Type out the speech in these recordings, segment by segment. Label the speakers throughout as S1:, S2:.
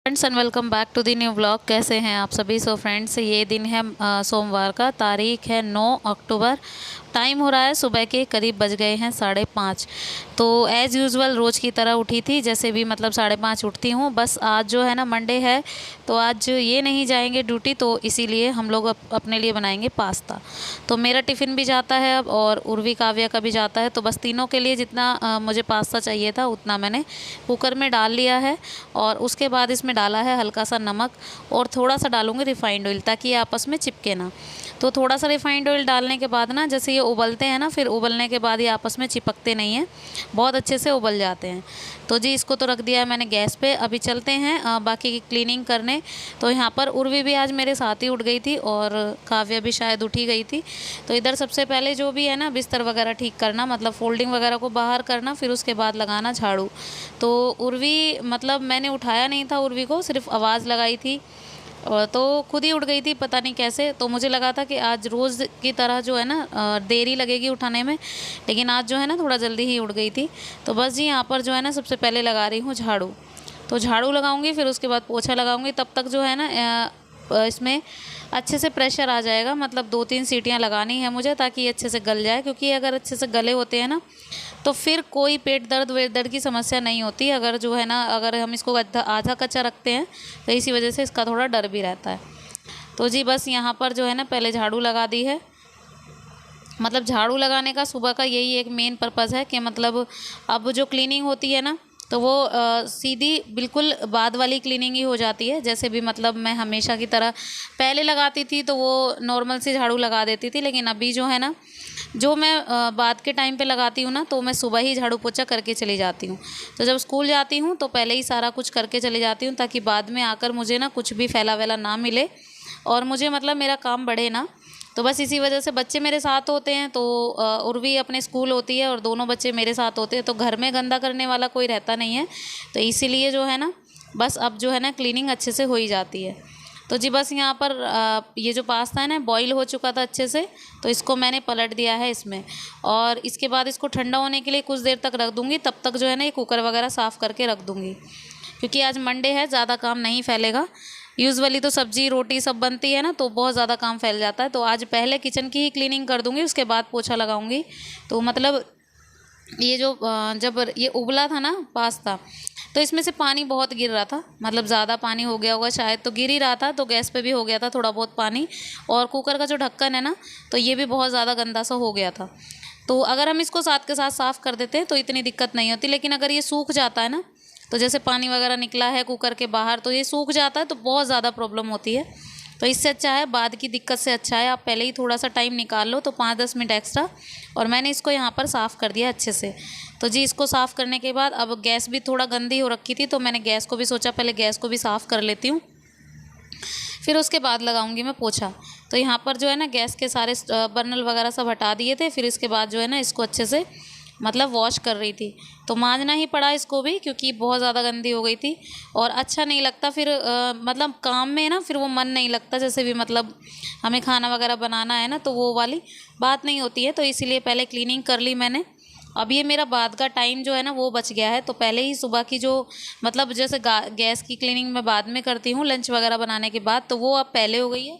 S1: Friends and welcome back to the new blog. कैसे हैं आप सभी। सो फ्रेंड्स, ये दिन है सोमवार का, तारीख है 9 अक्टूबर। टाइम हो रहा है सुबह के करीब बज गए हैं 5:30। तो एज़ यूजुअल रोज़ की तरह उठी थी, जैसे भी मतलब 5:30 उठती हूँ। बस आज जो है ना मंडे है, तो आज ये नहीं जाएंगे ड्यूटी, तो इसीलिए हम लोग अपने लिए बनाएंगे पास्ता। तो मेरा टिफ़िन भी जाता है अब, और उर्वी काव्या का भी जाता है। तो बस तीनों के लिए जितना मुझे पास्ता चाहिए था उतना मैंने कुकर में डाल लिया है। और उसके बाद इसमें डाला है हल्का सा नमक, और थोड़ा सा डालूंगी रिफ़ाइंड ऑयल, ताकि ये आपस में चिपके ना। तो थोड़ा सा रिफ़ाइंड ऑयल डालने के बाद ना, जैसे ये उबलते हैं ना, फिर उबलने के बाद ये आपस में चिपकते नहीं हैं, बहुत अच्छे से उबल जाते हैं। तो जी इसको तो रख दिया है मैंने गैस पे। अभी चलते हैं बाकी की क्लीनिंग करने। तो यहाँ पर उर्वी भी आज मेरे साथ ही उठ गई थी, और काव्या भी शायद उठी गई थी। तो इधर सबसे पहले जो भी है ना, बिस्तर वगैरह ठीक करना, मतलब फोल्डिंग वगैरह को बाहर करना, फिर उसके बाद लगाना झाड़ू। तो उर्वी मतलब मैंने उठाया नहीं था उर्वी को, सिर्फ आवाज़ लगाई थी, तो खुद ही उठ गई थी, पता नहीं कैसे। तो मुझे लगा था कि आज रोज़ की तरह जो है ना देरी लगेगी उठाने में, लेकिन आज जो है ना थोड़ा जल्दी ही उठ गई थी। तो बस जी यहाँ पर जो है ना सबसे पहले लगा रही हूँ झाड़ू। तो झाड़ू लगाऊंगी, फिर उसके बाद पोछा लगाऊंगी। तब तक जो है ना इसमें अच्छे से प्रेशर आ जाएगा, मतलब 2-3 सीटियाँ लगानी है मुझे, ताकि ये अच्छे से गल जाए। क्योंकि अगर अच्छे से गले होते हैं ना, तो फिर कोई पेट दर्द वेट दर्द की समस्या नहीं होती। अगर जो है ना, अगर हम इसको आधा कच्चा रखते हैं, तो इसी वजह से इसका थोड़ा डर भी रहता है। तो जी बस यहाँ पर जो है ना पहले झाड़ू लगा दी है। मतलब झाड़ू लगाने का सुबह का यही एक मेन पर्पज़ है कि मतलब अब जो क्लीनिंग होती है ना, तो वो सीधी बिल्कुल बाद वाली क्लीनिंग ही हो जाती है। जैसे भी मतलब मैं हमेशा की तरह पहले लगाती थी, तो वो नॉर्मल से झाड़ू लगा देती थी। लेकिन अभी जो है ना, जो मैं बाद के टाइम पे लगाती हूँ ना, तो मैं सुबह ही झाड़ू पोछा करके चली जाती हूँ। तो जब स्कूल जाती हूँ तो पहले ही सारा कुछ करके चली जाती हूँ, ताकि बाद में आकर मुझे ना कुछ भी फैला वैला ना मिले, और मुझे मतलब मेरा काम बढ़े ना। तो बस इसी वजह से बच्चे मेरे साथ होते हैं, तो उर्वी अपने स्कूल होती है और दोनों बच्चे मेरे साथ होते हैं, तो घर में गंदा करने वाला कोई रहता नहीं है। तो इसीलिए जो है ना, बस अब जो है ना क्लीनिंग अच्छे से हो ही जाती है। तो जी बस यहाँ पर ये जो पास्ता है ना बॉईल हो चुका था अच्छे से, तो इसको मैंने पलट दिया है इसमें। और इसके बाद इसको ठंडा होने के लिए कुछ देर तक रख दूँगी। तब तक जो है ना ये कुकर वगैरह साफ़ करके रख दूँगी, क्योंकि आज मंडे है, ज़्यादा काम नहीं फैलेगा। यूजुअली तो सब्जी रोटी सब बनती है ना, तो बहुत ज़्यादा काम फैल जाता है। तो आज पहले किचन की ही क्लीनिंग कर दूँगी, उसके बाद पोछा लगाऊँगी। तो मतलब ये जो जब ये उबला था ना पास्ता, तो इसमें से पानी बहुत गिर रहा था, मतलब ज़्यादा पानी हो गया होगा शायद, तो गिर ही रहा था। तो गैस पे भी हो गया था थोड़ा बहुत पानी, और कुकर का जो ढक्कन है ना, तो ये भी बहुत ज़्यादा गंदा सा हो गया था। तो अगर हम इसको साथ के साथ साफ़ कर देते हैं तो इतनी दिक्कत नहीं होती। लेकिन अगर ये सूख जाता है ना, तो जैसे पानी वगैरह निकला है कुकर के बाहर, तो ये सूख जाता है, तो बहुत ज़्यादा प्रॉब्लम होती है। तो इससे अच्छा है, बाद की दिक्कत से अच्छा है आप पहले ही थोड़ा सा टाइम निकाल लो, तो 5-10 मिनट एक्स्ट्रा। और मैंने इसको यहाँ पर साफ़ कर दिया अच्छे से। तो जी इसको साफ़ करने के बाद, अब गैस भी थोड़ा गंदी हो रखी थी, तो मैंने गैस को भी सोचा पहले गैस को भी साफ़ कर लेती हूँ, फिर उसके बाद लगाऊंगी मैं पोछा। तो यहाँ पर जो है ना गैस के सारे बर्नल वगैरह सब हटा दिए थे। फिर इसके बाद जो है ना इसको अच्छे से मतलब वॉश कर रही थी, तो मांजना ही पड़ा इसको भी, क्योंकि बहुत ज़्यादा गंदी हो गई थी। और अच्छा नहीं लगता फिर मतलब काम में ना, फिर वो मन नहीं लगता। जैसे भी मतलब हमें खाना वगैरह बनाना है ना, तो वो वाली बात नहीं होती है। तो इसीलिए पहले क्लीनिंग कर ली मैंने। अब ये मेरा बाद का टाइम जो है ना वो बच गया है, तो पहले ही सुबह की जो मतलब जैसे गैस की क्लीनिंग मैं बाद में करती हूँ लंच वगैरह बनाने के बाद, तो वो अब पहले हो गई है।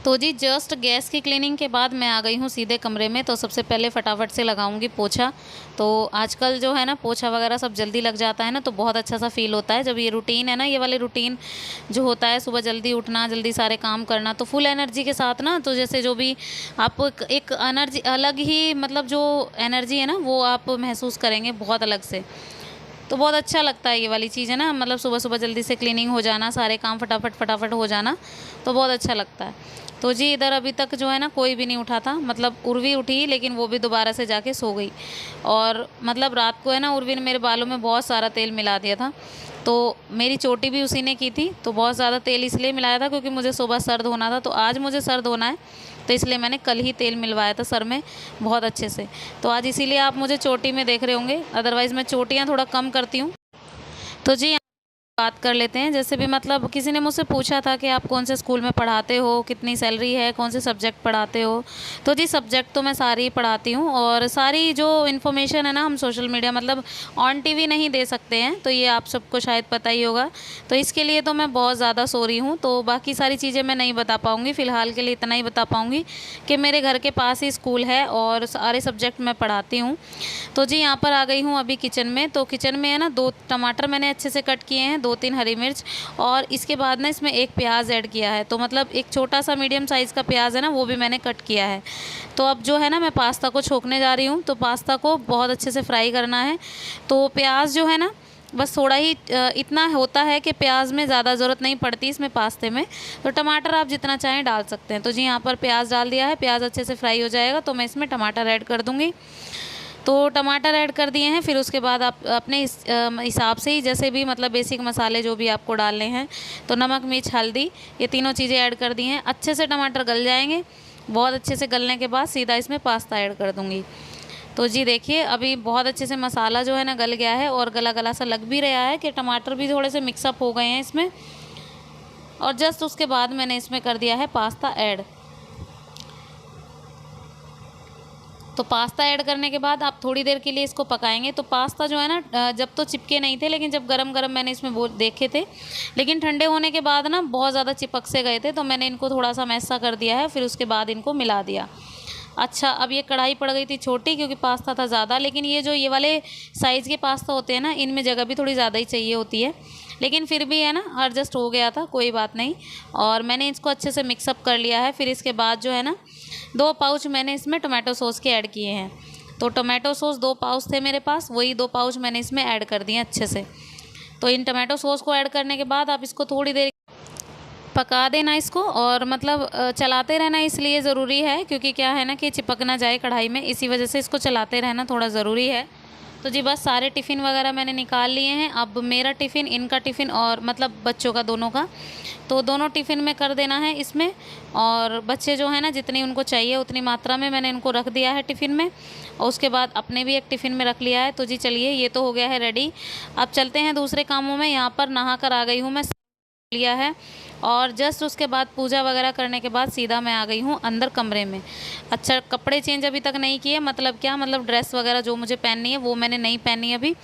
S1: तो जी जस्ट गैस की क्लीनिंग के बाद मैं आ गई हूँ सीधे कमरे में। तो सबसे पहले फटाफट से लगाऊंगी पोछा। तो आजकल जो है ना पोछा वगैरह सब जल्दी लग जाता है ना, तो बहुत अच्छा सा फील होता है जब ये रूटीन है ना, ये वाले रूटीन जो होता है, सुबह जल्दी उठना, जल्दी सारे काम करना, तो फुल एनर्जी के साथ ना, तो जैसे जो भी आप एक एनर्जी अलग ही, मतलब जो एनर्जी है ना वो आप महसूस करेंगे बहुत अलग से। तो बहुत अच्छा लगता है ये वाली चीज़ है ना, मतलब सुबह सुबह जल्दी से क्लीनिंग हो जाना, सारे काम फटाफट फटाफट हो जाना, तो बहुत अच्छा लगता है। तो जी इधर अभी तक जो है ना कोई भी नहीं उठा था, मतलब उर्वी उठी, लेकिन वो भी दोबारा से जाके सो गई। और मतलब रात को है ना उर्वी ने मेरे बालों में बहुत सारा तेल मिला दिया था, तो मेरी चोटी भी उसी ने की थी। तो बहुत ज़्यादा तेल इसलिए मिलाया था क्योंकि मुझे सुबह सर धोना था, तो आज मुझे सर धोना है, तो इसलिए मैंने कल ही तेल मिलवाया था सर में बहुत अच्छे से। तो आज इसीलिए आप मुझे चोटी में देख रहे होंगे, अदरवाइज़ मैं चोटियाँ थोड़ा कम करती हूँ। तो जी बात कर लेते हैं। जैसे भी मतलब किसी ने मुझसे पूछा था कि आप कौन से स्कूल में पढ़ाते हो, कितनी सैलरी है, कौन से सब्जेक्ट पढ़ाते हो। तो जी सब्जेक्ट तो मैं सारी ही पढ़ाती हूँ, और सारी जो इन्फॉर्मेशन है ना हम सोशल मीडिया मतलब ऑन टीवी नहीं दे सकते हैं, तो ये आप सबको शायद पता ही होगा। तो इसके लिए तो मैं बहुत ज़्यादा सॉरी हूँ। तो बाकी सारी चीज़ें मैं नहीं बता पाऊँगी, फ़िलहाल के लिए इतना ही बता पाऊँगी कि मेरे घर के पास ही स्कूल है और सारे सब्जेक्ट मैं पढ़ाती हूँ। तो जी यहाँ पर आ गई हूँ अभी किचन में। तो किचन में है ना 2 टमाटर मैंने अच्छे से कट किए हैं, 2-3 हरी मिर्च, और इसके बाद ना इसमें 1 प्याज ऐड किया है। तो मतलब एक छोटा सा मीडियम साइज़ का प्याज है ना, वो भी मैंने कट किया है। तो अब जो है ना मैं पास्ता को छोंकने जा रही हूँ। तो पास्ता को बहुत अच्छे से फ्राई करना है। तो प्याज जो है ना बस थोड़ा ही इतना होता है कि प्याज में ज़्यादा ज़रूरत नहीं पड़ती इसमें पास्ते में। तो टमाटर आप जितना चाहें डाल सकते हैं। तो जी यहाँ पर प्याज डाल दिया है, प्याज अच्छे से फ्राई हो जाएगा तो मैं इसमें टमाटर ऐड कर दूँगी। तो टमाटर ऐड कर दिए हैं। फिर उसके बाद आप अपने हिसाब से ही जैसे भी मतलब बेसिक मसाले जो भी आपको डालने हैं, तो नमक, मिर्च, हल्दी, ये तीनों चीज़ें ऐड कर दी हैं। अच्छे से टमाटर गल जाएंगे। बहुत अच्छे से गलने के बाद सीधा इसमें पास्ता ऐड कर दूँगी। तो जी देखिए अभी बहुत अच्छे से मसाला जो है ना गल गया है, और गला गला सा लग भी रहा है कि टमाटर भी थोड़े से मिक्सअप हो गए हैं इसमें। और जस्ट उसके बाद मैंने इसमें कर दिया है पास्ता ऐड। तो पास्ता ऐड करने के बाद आप थोड़ी देर के लिए इसको पकाएंगे। तो पास्ता जो है ना जब तो चिपके नहीं थे, लेकिन जब गरम गरम मैंने इसमें वो देखे थे, लेकिन ठंडे होने के बाद ना बहुत ज़्यादा चिपक से गए थे। तो मैंने इनको थोड़ा सा मैसा कर दिया है, फिर उसके बाद इनको मिला दिया। अच्छा, अब ये कढ़ाई पड़ गई थी छोटी क्योंकि पास्ता था ज़्यादा, लेकिन ये वाले साइज़ के पास्ता होते हैं ना, इनमें जगह भी थोड़ी ज़्यादा ही चाहिए होती है, लेकिन फिर भी है ना एडजस्ट हो गया था, कोई बात नहीं। और मैंने इसको अच्छे से मिक्सअप कर लिया है। फिर इसके बाद जो है ना 2 पाउच मैंने इसमें टोमेटो सॉस के ऐड किए हैं। तो टोमेटो सॉस 2 पाउच थे मेरे पास, वही 2 पाउच मैंने इसमें ऐड कर दिए अच्छे से। तो इन टोमेटो सॉस को ऐड करने के बाद आप इसको थोड़ी देर पका देना इसको, और मतलब चलाते रहना इसलिए ज़रूरी है क्योंकि क्या है ना कि चिपक ना जाए कढ़ाई में, इसी वजह से इसको चलाते रहना थोड़ा ज़रूरी है। तो जी बस सारे टिफ़िन वगैरह मैंने निकाल लिए हैं। अब मेरा टिफ़िन, इनका टिफ़िन, और मतलब बच्चों का दोनों का, तो दोनों टिफ़िन में कर देना है इसमें। और बच्चे जो है ना जितनी उनको चाहिए उतनी मात्रा में मैंने इनको रख दिया है टिफ़िन में, और उसके बाद अपने भी एक टिफ़िन में रख लिया है। तो जी चलिए ये तो हो गया है रेडी। अब चलते हैं दूसरे कामों में। यहाँ पर नहा कर आ गई हूँ मैं, लिया है, और जस्ट उसके बाद पूजा वगैरह करने के बाद सीधा मैं आ गई हूँ अंदर कमरे में। अच्छा, कपड़े चेंज अभी तक नहीं किए, मतलब क्या, मतलब ड्रेस वगैरह जो मुझे पहननी है वो मैंने नहीं पहनी अभी।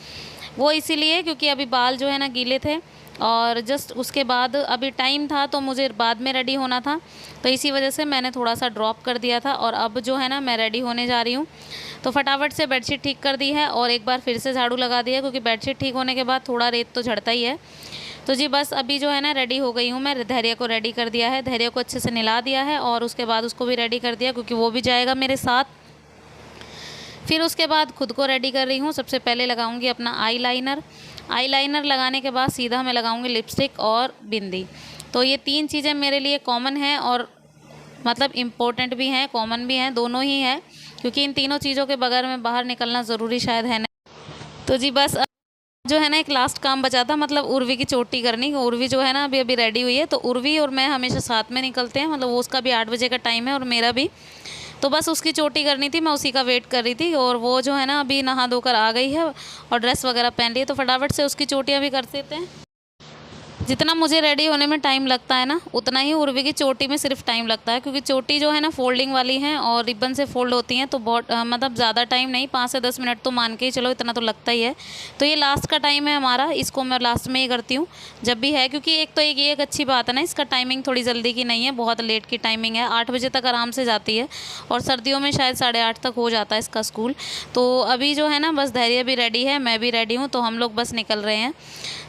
S1: वो इसीलिए क्योंकि अभी बाल जो है ना गीले थे, और जस्ट उसके बाद अभी टाइम था तो मुझे बाद में रेडी होना था, तो इसी वजह से मैंने थोड़ा सा ड्रॉप कर दिया था। और अब जो है ना मैं रेडी होने जा रही हूँ। तो फटाफट से बेडशीट ठीक कर दी है, और एक बार फिर से झाड़ू लगा दिया, क्योंकि बेडशीट ठीक होने के बाद थोड़ा रेत तो झड़ता ही है। तो जी बस अभी जो है ना रेडी हो गई हूँ मैं। धैर्य को रेडी कर दिया है, धैर्य को अच्छे से नहला दिया है, और उसके बाद उसको भी रेडी कर दिया क्योंकि वो भी जाएगा मेरे साथ। फिर उसके बाद खुद को रेडी कर रही हूँ। सबसे पहले लगाऊंगी अपना आईलाइनर। आईलाइनर लगाने के बाद सीधा मैं लगाऊंगी लिपस्टिक और बिंदी। तो ये 3 चीज़ें मेरे लिए कॉमन हैं, और मतलब इम्पोर्टेंट भी हैं, कॉमन भी हैं, दोनों ही हैं, क्योंकि इन तीनों चीज़ों के बगैर में बाहर निकलना ज़रूरी शायद है नहीं। तो जी बस जो है ना एक लास्ट काम बचा था, मतलब उर्वी की चोटी करनी। उर्वी जो है ना अभी रेडी हुई है, तो उर्वी और मैं हमेशा साथ में निकलते हैं, मतलब वो उसका भी 8 बजे का टाइम है और मेरा भी। तो बस उसकी चोटी करनी थी, मैं उसी का वेट कर रही थी, और वो जो है ना अभी नहा धोकर आ गई है और ड्रेस वगैरह पहन ली है, तो फटाफट से उसकी चोटियाँ भी कर देते हैं। जितना मुझे रेडी होने में टाइम लगता है ना, उतना ही उर्वी की चोटी में सिर्फ टाइम लगता है, क्योंकि चोटी जो है ना फोल्डिंग वाली है और रिबन से फोल्ड होती हैं, तो बहुत मतलब ज़्यादा टाइम नहीं, 5 से 10 मिनट तो मान के ही चलो, इतना तो लगता ही है। तो ये लास्ट का टाइम है हमारा, इसको मैं लास्ट में ही करती हूँ जब भी है, क्योंकि एक तो ये एक अच्छी बात है ना, इसका टाइमिंग थोड़ी जल्दी की नहीं है, बहुत लेट की टाइमिंग है, 8 बजे तक आराम से जाती है, और सर्दियों में शायद 8:30 तक हो जाता है इसका स्कूल। तो अभी जो है ना बस धैर्य भी रेडी है, मैं भी रेडी हूँ, तो हम लोग बस निकल रहे हैं।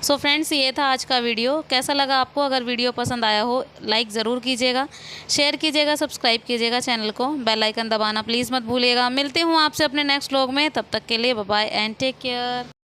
S1: सो फ्रेंड्स, ये था आज का वीडियो। कैसा लगा आपको? अगर वीडियो पसंद आया हो लाइक ज़रूर कीजिएगा, शेयर कीजिएगा, सब्सक्राइब कीजिएगा चैनल को, बेल आइकन दबाना प्लीज़ मत भूलिएगा। मिलती हूँ आपसे अपने नेक्स्ट व्लॉग में, तब तक के लिए bye bye and take care.